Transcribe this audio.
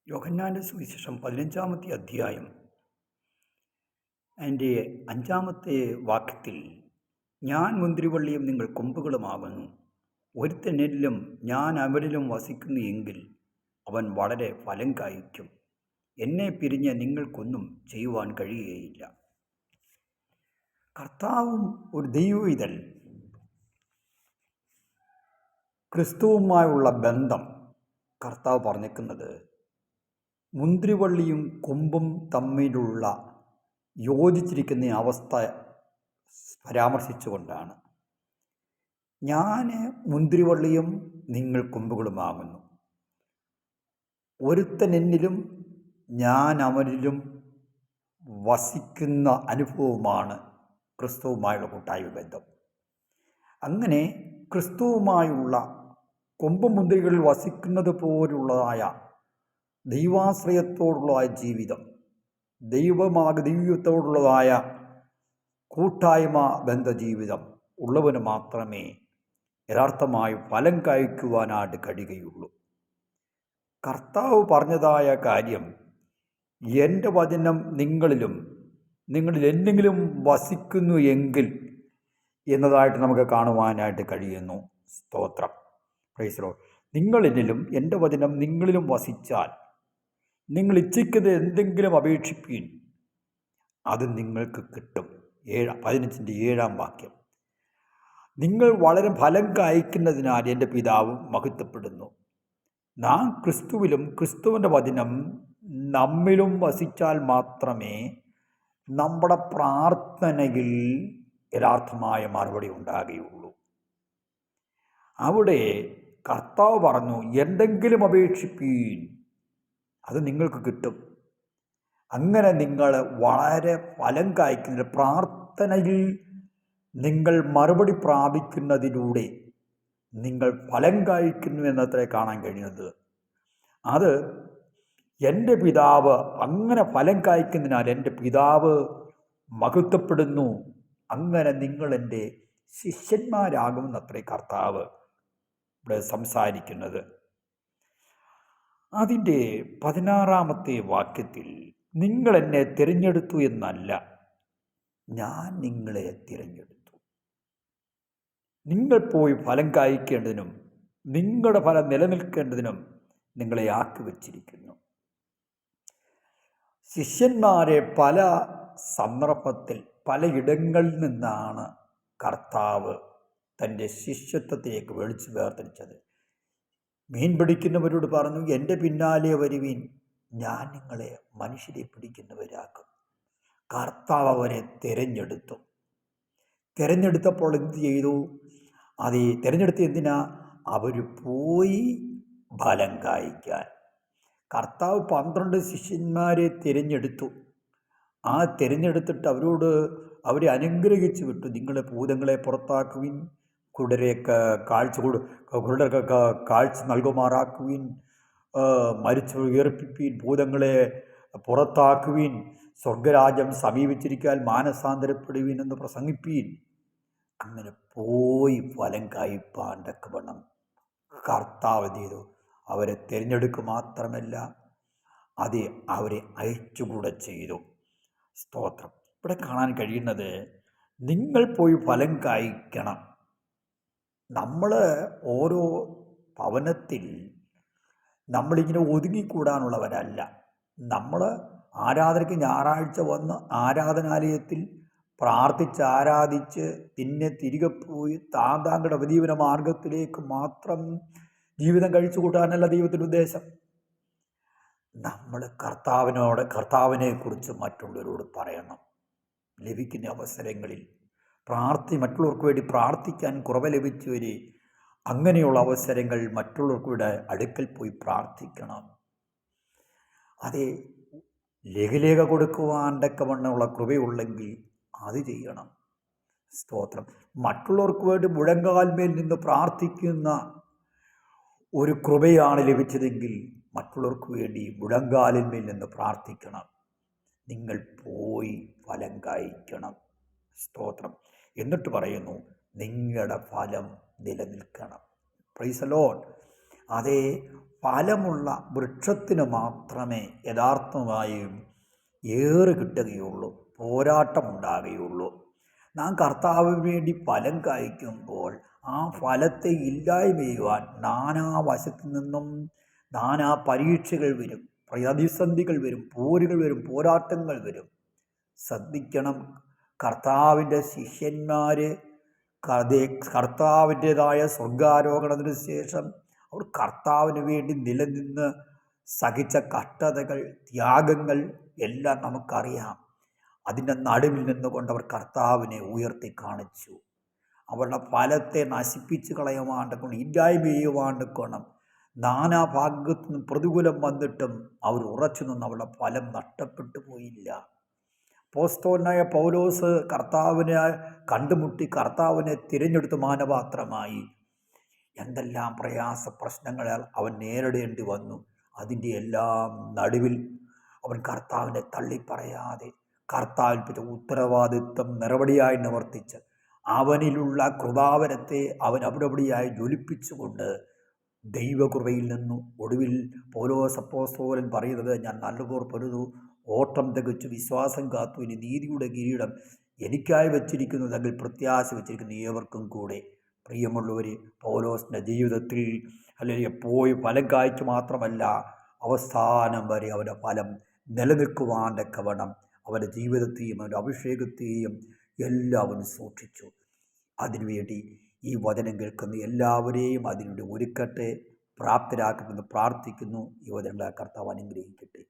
യോഹന്നാൻ്റെ സുവിശേഷം 15-ാമത്തെ അധ്യായം അതിൻ്റെ 5-ാമത്തെ വാക്യത്തിൽ, ഞാൻ മുന്തിരിവള്ളിയും നിങ്ങൾ കൊമ്പുകളുമാകുന്നു. ഒരുത്തൻ എന്നിലും ഞാൻ അവനിലും വസിക്കുന്നു എങ്കിൽ അവൻ വളരെ ഫലം കായ്ക്കും. എന്നെ പിരിഞ്ഞ് നിങ്ങൾക്കൊന്നും ചെയ്യുവാൻ കഴിയുകയില്ല. കർത്താവും ഒരു ദൈവവിതൽ ക്രിസ്തുവുമായുള്ള ബന്ധം കർത്താവ് പറഞ്ഞിരിക്കുന്നത് മുന്തിരിവള്ളിയും കൊമ്പും തമ്മിലുള്ള യോജിച്ചിരിക്കുന്ന അവസ്ഥ പരാമർശിച്ചുകൊണ്ടാണ്. ഞാൻ മുന്തിരിവള്ളിയും നിങ്ങൾ കൊമ്പുകളുമാകുന്നു. ഒരുത്തൻ എന്നിലും ഞാൻ അവനിലും വസിക്കുന്ന അനുഭവമാണ് ക്രിസ്തുവുമായുള്ള കൂട്ടായ്മ ബന്ധം. അങ്ങനെ ക്രിസ്തുവുമായുള്ള കൊമ്പും മുന്തിരികളിൽ വസിക്കുന്നത് പോലുള്ളതായ ദൈവാശ്രയത്തോടുള്ളതായ ജീവിതം, ദൈവത്തോടുള്ളതായ കൂട്ടായ്മ ബന്ധജീവിതം ഉള്ളവന് മാത്രമേ യഥാർത്ഥമായി ഫലം കായ്ക്കുവാനായിട്ട് കഴിയുകയുള്ളൂ. കർത്താവ് പറഞ്ഞതായ കാര്യം, എൻ്റെ വചനം നിങ്ങളിൽ എന്തെങ്കിലും വസിക്കുന്നു എങ്കിൽ എന്നതായിട്ട് നമുക്ക് കാണുവാനായിട്ട് കഴിയുന്നു. സ്തോത്രം, പ്രൈസ് ദി ലോർഡ്. നിങ്ങളെന്നിലും എൻ്റെ വചനം നിങ്ങളിലും വസിച്ചാൽ നിങ്ങൾ ഇച്ഛിക്കുന്നത് എന്തെങ്കിലും അപേക്ഷിപ്പീൻ, അത് നിങ്ങൾക്ക് കിട്ടും. 15-ൻ്റെ 7-ാം വാക്യം. നിങ്ങൾ വളരെ ഫലം കായ്ക്കുന്നതിനാൽ എൻ്റെ പിതാവ് മഹത്വപ്പെടുന്നു. നാം ക്രിസ്തുവിലും ക്രിസ്തുവിൻ്റെ വചനം നമ്മിലും വസിച്ചാൽ മാത്രമേ നമ്മുടെ പ്രാർത്ഥനയിൽ യഥാർത്ഥമായ മറുപടി ഉണ്ടാകുകയുള്ളൂ. അവിടെ കർത്താവ് പറഞ്ഞു, എന്തെങ്കിലും അപേക്ഷിപ്പീൻ, അത് നിങ്ങൾക്ക് കിട്ടും. അങ്ങനെ നിങ്ങൾ വളരെ ഫലം കായ്ക്കുന്ന പ്രാർത്ഥനയിൽ നിങ്ങൾ മറുപടി പ്രാപിക്കുന്നതിലൂടെ നിങ്ങൾ ഫലം കായ്ക്കുന്നു എന്നത്രേ കാണാൻ കഴിയുന്നത്. അത് എൻ്റെ പിതാവ് അങ്ങനെ ഫലം കായ്ക്കുന്നതിനാൽ എൻ്റെ പിതാവ് മഹത്വപ്പെടുന്നു. അങ്ങനെ നിങ്ങൾ എൻ്റെ ശിഷ്യന്മാരാകുമെന്നത്രേ കർത്താവ് ഇവിടെ സംസാരിക്കുന്നത്. അതിൻ്റെ 16-ാമത്തെ വാക്യത്തിൽ, നിങ്ങൾ എന്നെ തിരഞ്ഞെടുത്തു എന്നല്ല, ഞാൻ നിങ്ങളെ തിരഞ്ഞെടുത്തു. നിങ്ങൾ പോയി ഫലം കായ്ക്കേണ്ടതിനും നിങ്ങളുടെ ഫലം നിലനിൽക്കേണ്ടതിനും നിങ്ങളെ ആക്കി വച്ചിരിക്കുന്നു. ശിഷ്യന്മാരെ പല സന്ദർഭത്തിൽ പലയിടങ്ങളിൽ നിന്നാണ് കർത്താവ് തൻ്റെ ശിഷ്യത്വത്തിലേക്ക് വിളിച്ചു വേർതിരിച്ചത്. മീൻ പിടിക്കുന്നവരോട് പറഞ്ഞു, എൻ്റെ പിന്നാലെ വരുവീൻ, ഞാൻ നിങ്ങളെ മനുഷ്യരെ പിടിക്കുന്നവരാക്കും. കർത്താവ് അവരെ തിരഞ്ഞെടുത്തപ്പോൾ എന്ത് ചെയ്തു? അത് തിരഞ്ഞെടുത്ത് എന്തിനാ? അവർ പോയി ഫലം കായ്ക്കാൻ. കർത്താവ് 12 ശിഷ്യന്മാരെ തിരഞ്ഞെടുത്തു. ആ തിരഞ്ഞെടുത്തിട്ട് അവരെ അനുഗ്രഹിച്ചു വിട്ടു. നിങ്ങളെ ഭൂതങ്ങളെ പുറത്താക്കുവിൻ, കുരുടർക്ക് കാഴ്ച നൽകുമാറാക്കുവിൻ, മരിച്ചു ഉയർപ്പിപ്പീൻ, ഭൂതങ്ങളെ പുറത്താക്കുവിൻ, സ്വർഗരാജ്യം സമീപിച്ചിരിക്കാൻ മാനസാന്തരപ്പെടുവീൻ എന്ന് പ്രസംഗിപ്പീൻ. അങ്ങനെ പോയി ഫലം കായ്പാൻ തക്കവണ്ണം കർത്താവ് ചെയ്തു. അവരെ തിരഞ്ഞെടുക്കുക മാത്രമല്ല, അത് അവരെ അയച്ചുകൂടെ ചെയ്തു. സ്തോത്രം. ഇവിടെ കാണാൻ കഴിയുന്നത്, നിങ്ങൾ പോയി ഫലം കായ്ക്കണം. നമ്മൾ ഓരോ ഭവനത്തിൽ നമ്മളിങ്ങനെ ഒതുങ്ങിക്കൂടാനുള്ളവരല്ല. നമ്മൾ ആരാധനയ്ക്ക് ഞായറാഴ്ച വന്ന് ആരാധനാലയത്തിൽ ആരാധിച്ച് പിന്നെ തിരികെ പോയി താങ്കളുടെ ഉപജീവന മാർഗത്തിലേക്ക് മാത്രം ജീവിതം കഴിച്ചു കൂട്ടാനല്ല ദൈവത്തിൻ്റെ ഉദ്ദേശം. നമ്മൾ കർത്താവിനെക്കുറിച്ച് മറ്റുള്ളവരോട് പറയണം. ലഭിക്കുന്ന അവസരങ്ങളിൽ മറ്റുള്ളവർക്ക് വേണ്ടി പ്രാർത്ഥിക്കാൻ കുറവ് ലഭിച്ചവരെ അങ്ങനെയുള്ള അവസരങ്ങൾ മറ്റുള്ളവർക്കൂടെ അടുക്കൽ പോയി പ്രാർത്ഥിക്കണം. അതേ ലഘുലേഖ കൊടുക്കുവാൻ തക്കവണ്ണമുള്ള കൃപയുള്ളെങ്കിൽ അത് ചെയ്യണം. സ്തോത്രം. മറ്റുള്ളവർക്ക് വേണ്ടി മുഴങ്കാൽമേൽ നിന്ന് പ്രാർത്ഥിക്കുന്ന ഒരു കൃപയാണ് ലഭിച്ചതെങ്കിൽ മറ്റുള്ളവർക്ക് വേണ്ടി മുഴങ്കാലിന്മേൽ നിന്ന് പ്രാർത്ഥിക്കണം. നിങ്ങൾ പോയി ഫലം കായ്ക്കണം. സ്തോത്രം. എന്നിട്ട് പറയുന്നു, നിങ്ങളുടെ ഫലം നിലനിൽക്കണം. Praise the Lord. അതേ ഫലമുള്ള വൃക്ഷത്തിന് മാത്രമേ യഥാർത്ഥമായും ഏറ് കിട്ടുകയുള്ളൂ, പോരാട്ടമുണ്ടാകുകയുള്ളൂ. നാം കർത്താവിന് വേണ്ടി ഫലം കായ്ക്കുമ്പോൾ ആ ഫലത്തെ ഇല്ലായ്മ ചെയ്യുവാൻ നാനാവശത്തു നിന്നും നാനാ പരീക്ഷകൾ വരും, പ്രതിസന്ധികൾ വരും, പോരുകൾ വരും, പോരാട്ടങ്ങൾ വരും. ശ്രദ്ധിക്കണം, കർത്താവിൻ്റെ ശിഷ്യന്മാർ കർത്താവിൻ്റെതായ സ്വർഗാരോഹണത്തിന് ശേഷം അവർ കർത്താവിന് വേണ്ടി നിലനിന്ന് സഹിച്ച കഷ്ടതകൾ, ത്യാഗങ്ങൾ എല്ലാം നമുക്കറിയാം. അതിൻ്റെ നടുവിൽ നിന്നുകൊണ്ട് അവർ കർത്താവിനെ ഉയർത്തി കാണിച്ചു. അവരുടെ ഫലത്തെ നശിപ്പിച്ച് കളയുവാണ്ടക്കണം, ഇല്ലായ്മ ചെയ്യുവാണ്ടക്കണം. നാനാ ഭാഗത്തു നിന്നും പ്രതികൂലം വന്നിട്ടും അവർ ഉറച്ചു നിന്ന് അവരുടെ ഫലം നഷ്ടപ്പെട്ടു പോയില്ല. അപ്പോസ്തലനായ പൗലോസ് കർത്താവിനെ കണ്ടുമുട്ടി കർത്താവിനെ തിരഞ്ഞെടുത്ത് മാനപാത്രമായി. എന്തെല്ലാം പ്രയാസ പ്രശ്നങ്ങൾ അവൻ നേരിടേണ്ടി വന്നു. അതിൻ്റെ എല്ലാം നടുവിൽ അവൻ കർത്താവിനെ തള്ളിപ്പറയാതെ കർത്താവിൽപ്പെട്ട ഉത്തരവാദിത്വം നിറവടിയായി നിവർത്തിച്ച് അവനിലുള്ള കൃപാവരത്തെ അവൻ അവിടെയായി ജ്വലിപ്പിച്ചുകൊണ്ട് ദൈവകൃപയിൽ നിന്നു ഒടുവിൽ പൗലോസ് അപ്പോസ്തലൻ പറയുന്നത്, ഞാൻ നല്ലപോർ പൊരുതു, ഓട്ടം തികച്ചു, വിശ്വാസം കാത്തു, ഇനി നീതിയുടെ കിരീടം എനിക്കായി വച്ചിരിക്കുന്നതെങ്കിൽ പ്രത്യാശ വച്ചിരിക്കുന്ന ഏവർക്കും കൂടെ. പ്രിയമുള്ളവർ, പൗലോസിൻ്റെ ജീവിതത്തിൽ അല്ലെങ്കിൽ പോയി ഫലം കായ്ക്ക് മാത്രമല്ല, അവസാനം വരെ അവൻ്റെ ഫലം നിലനിൽക്കുവാണ്ടക്കവണ്ണം അവൻ്റെ ജീവിതത്തെയും അവൻ്റെ അഭിഷേകത്തെയും എല്ലാവരും സൂക്ഷിച്ചു. അതിനുവേണ്ടി ഈ വചനം കേൾക്കുന്ന എല്ലാവരെയും അതിനുവേണ്ടി ഒരുക്കട്ടെ, പ്രാപ്തരാക്കുമെന്ന് പ്രാർത്ഥിക്കുന്നു. ഈ വചനങ്ങളെ കർത്താവ് അനുഗ്രഹിക്കട്ടെ.